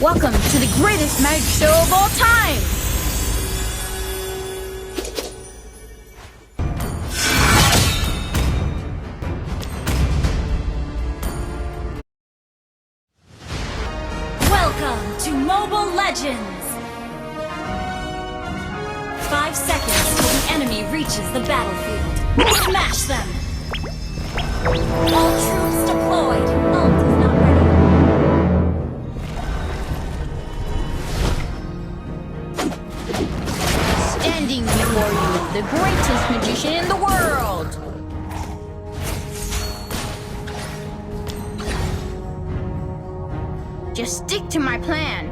Welcome to the greatest magic show of all time! Welcome to Mobile Legends! 5 seconds till the enemy reaches the battlefield. Smash them! All troops deployed. Ult is not ready. Standing before you, the greatest magician in the world! Just stick to my plan.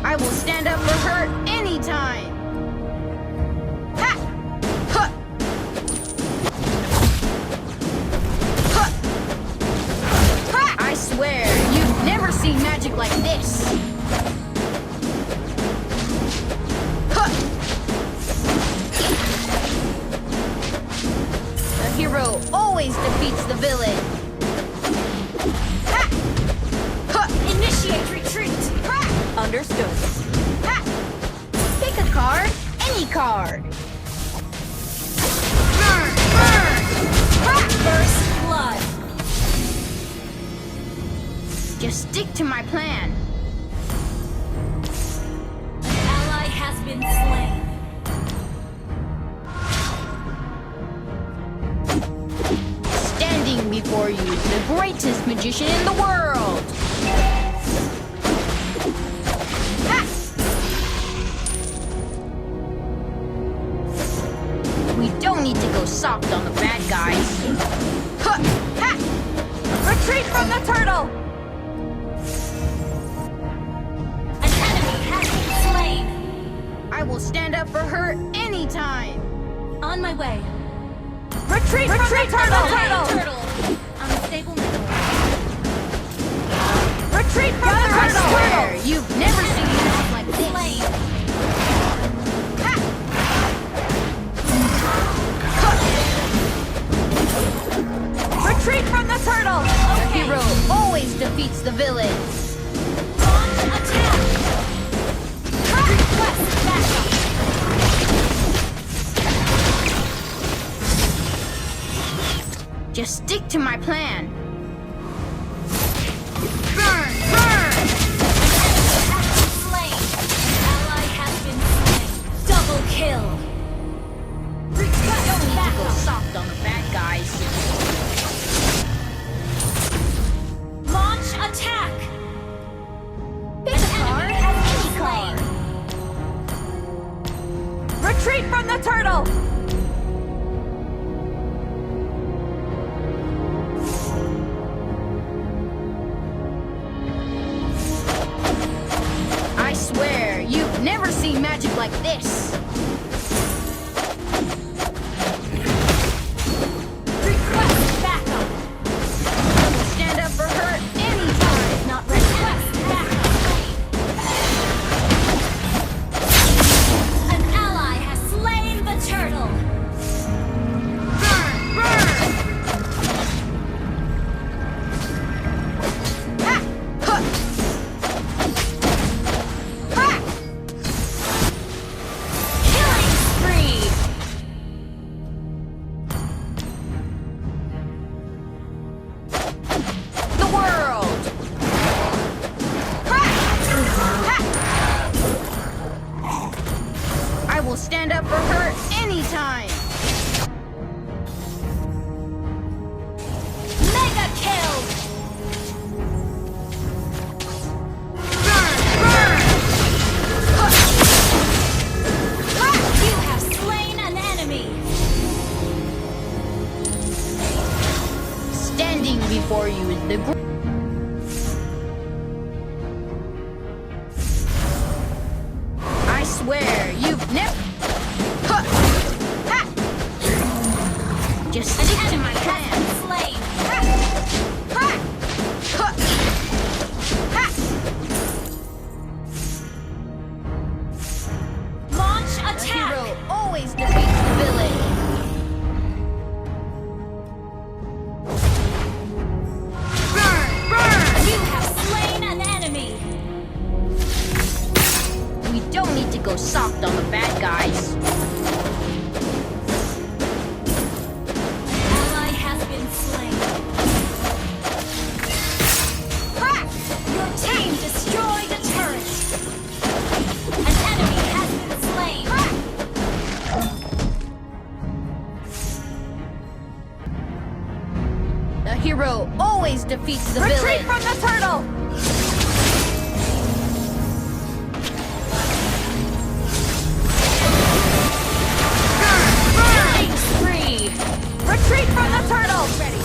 I will stand up for her anytime. Ha! Huh! Huh! Ha! I swear, you've never seen magic like this. Huh! The hero always defeats the villain. Ha! Huh! Initiate retreat. Understood. Ha! Pick a card, any card. Burn! Burn! Ha! First blood. Just stick to my plan. An ally has been slain. Standing before you, the greatest magician in the world. We don't need to go soft on the bad guys. Huh! Ha! Retreat from the turtle! An enemy has been slain. I will stand up for her anytime. On my way. Retreat from the turtle! Turtle. Unstable middle. Retreat from the turtle! I swear, you've never seen magic like this. Slain. Retreat from the turtle! Okay. The hero always defeats the villain. Launch attack. Request backup. Just stick to my plan. Burn! Burn! Slain. Ally has been slain. Double kill. Request Don't need to go backup. soft on the bad guys. Launch attack. Pick a card, any Slain. card. Retreat from the turtle! I swear, you've never seen magic like this. Request backup. I will stand up for her anytime. Not ready. Request backup. An ally has slain the turtle. Burn! Burn! Ha! Huh! Ha! Killing spree. The world! Ha! Ha! I will stand up for her anytime. Mega kill. Burn! Burn! Ha! Ha! You have slain an enemy. Standing before you is the I swear, you've never... Ha! Ha! Just An stick to enemy my has plan. been slain. Ha! Ha! Ha! Ha! Launch The attack. hero always defeats the villain. The hero always defeats the Retreat villain. from the turtle! Killing spree! Retreat from the turtle! Ready.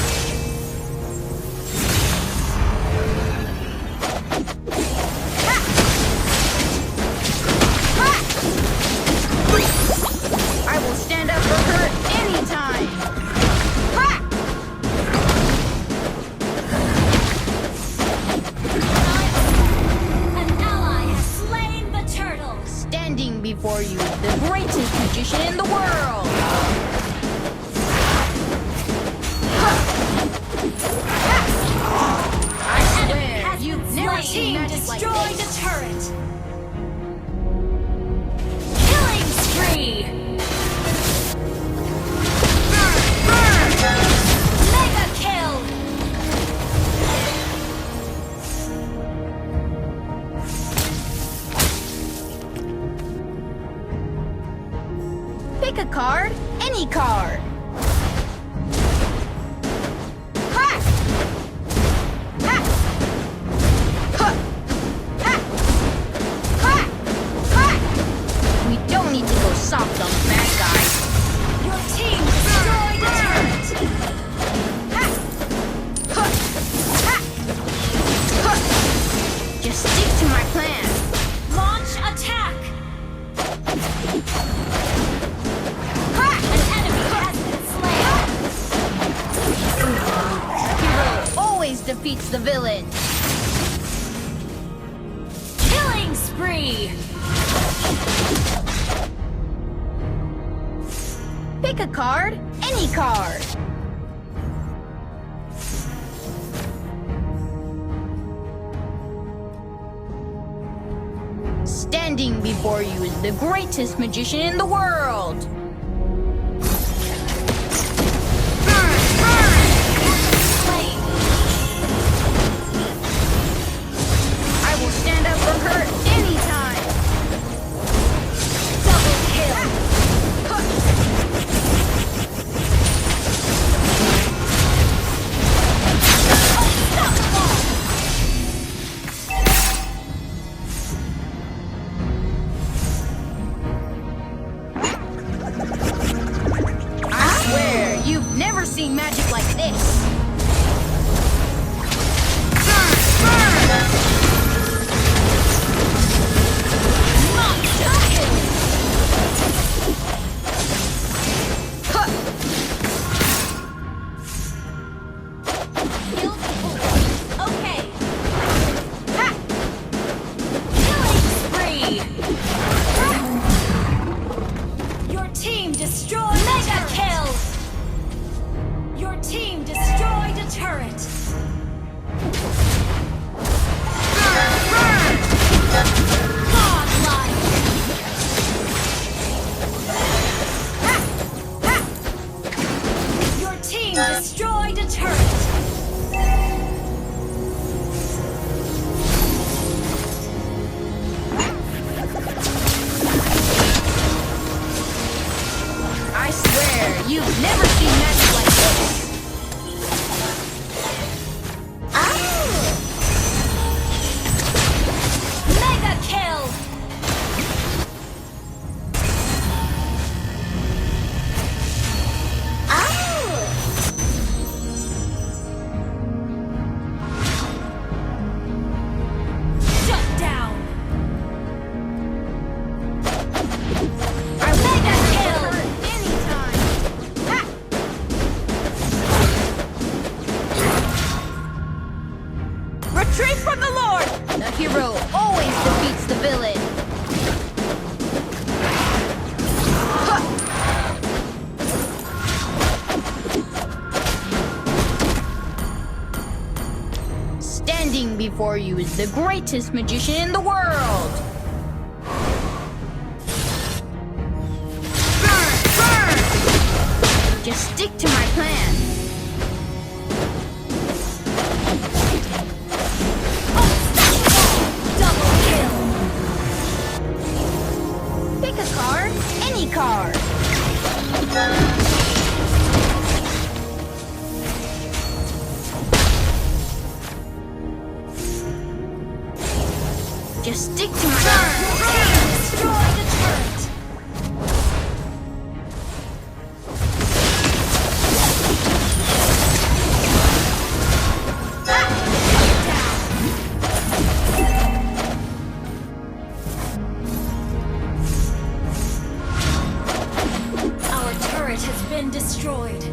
I will stand up for her anytime. An ally has slain the turtle! Standing before you, the greatest magician in the world. I swear, Has you've been never slain. seen magic like Destroy this. the turret! Killing spree! Mega kill! Pick a card, any card. Ha! Ha! Ha! Ha! Ha! Ha! We don't need to go soft on the bad guys. Your team destroyed a turret! Ha! Ha! Ha! Ha! Just stick to my plan. Launch attack! Ha! An enemy has been slain! Hero always defeats the villain. Killing spree! Pick a card, any card. Standing before you is the greatest magician in the world. Slain! I will stand up for her anytime. Double kill! Unstoppable! I swear, you've never seen magic like this. Monster kill! Huh. Kill full. Okay. Ha. Killing spree! Your team destroyed Mega kill! Your team destroyed a turret! Godlike! Your team destroyed a turret! I swear, you've never seen magic like this. Mega kill! Shut down! I will Mega stand kill! up for her anytime. Ha. Retreat from the Lord! The hero always defeats the villain. Ha. Standing before you is the greatest magician in the world. Just stick to my plan. Double kill! Pick a card, any card. Just stick to my Destroy the turret. Our turret has been destroyed.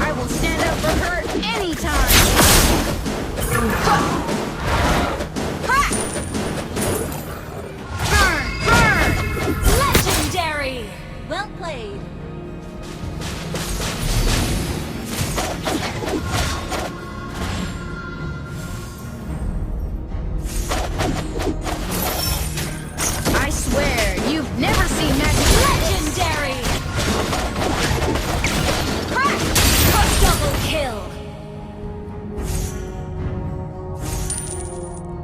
I will stand up for her anytime. Legendary! Well played. I swear, you've never seen magic like this. Legendary! Double kill!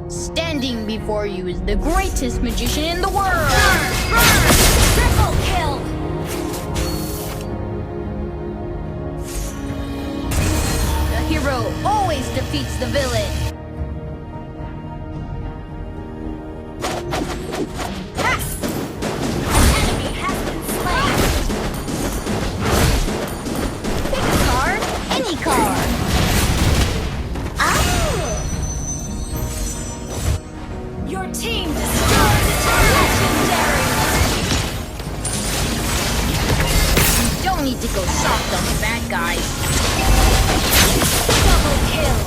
Standing before you is the greatest magician in the world. Triple kill! The hero always defeats the villain. An enemy has been slain! Pick a card, any card. Your team destroyed the turret! Legendary! You don't need to go soft on the bad guys. Double kill!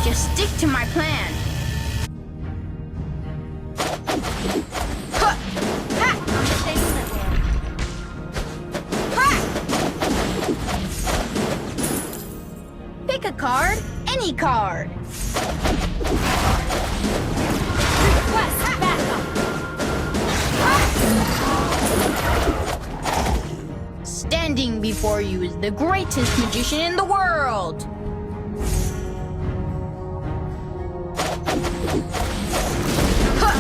Just stick to my plan. Huh. Ha. On the same level. Ha. Pick a card, any card. Request backup! Standing before you is the greatest magician in the world. Huh.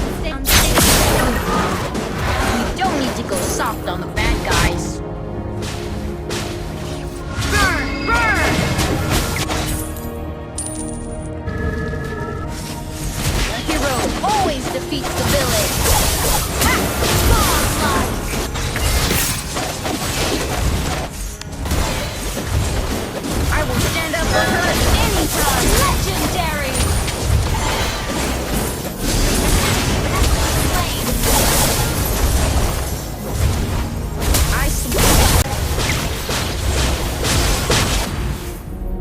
You don't need to go soft on the bad guys. Burn, burn! The hero always defeats the villain. I will stand up for her anytime. Legendary! I swear.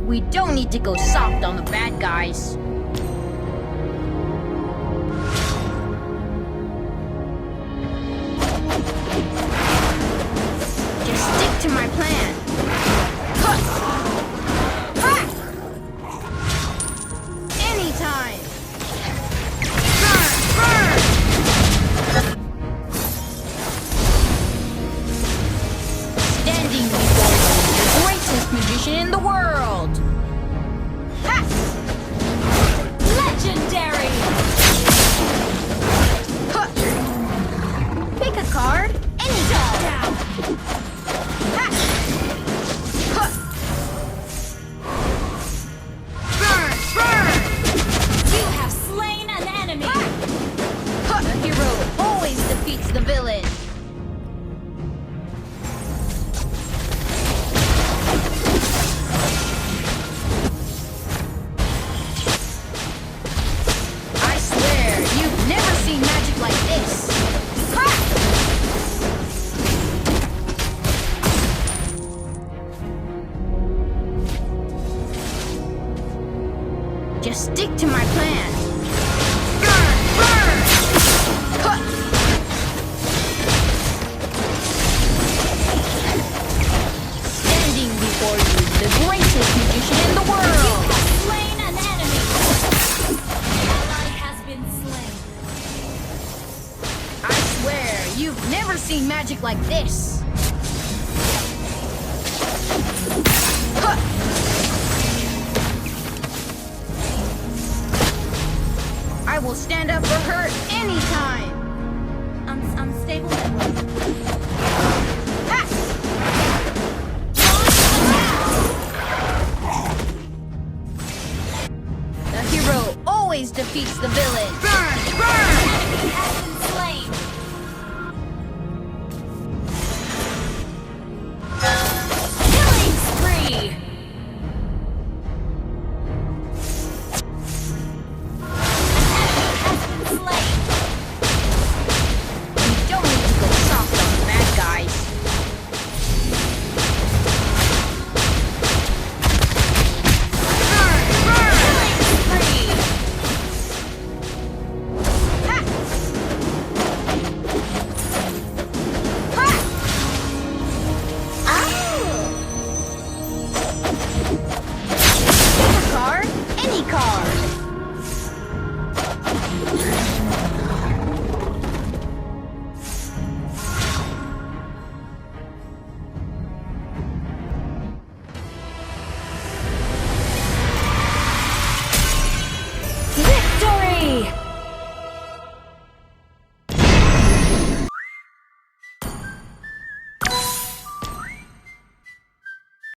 We don't need to go soft on the bad guys. Just stick to my plan. Huh. Ha. Anytime. Burn, burn. Standing before you, the greatest magician in the world. Ha. Legendary! Huh. Pick a card, any card. Ha. Huh. Burn, burn. You have slain an enemy! Huh. The hero always defeats the villain. I swear, you've never seen magic like this. Ha! Just stick to my plan. Burn, burn! Huh. Standing before you, the greatest magician in the world. Slain an enemy! Ally has been slain. I swear, you've never seen magic like this. Huh. I will stand up for her anytime.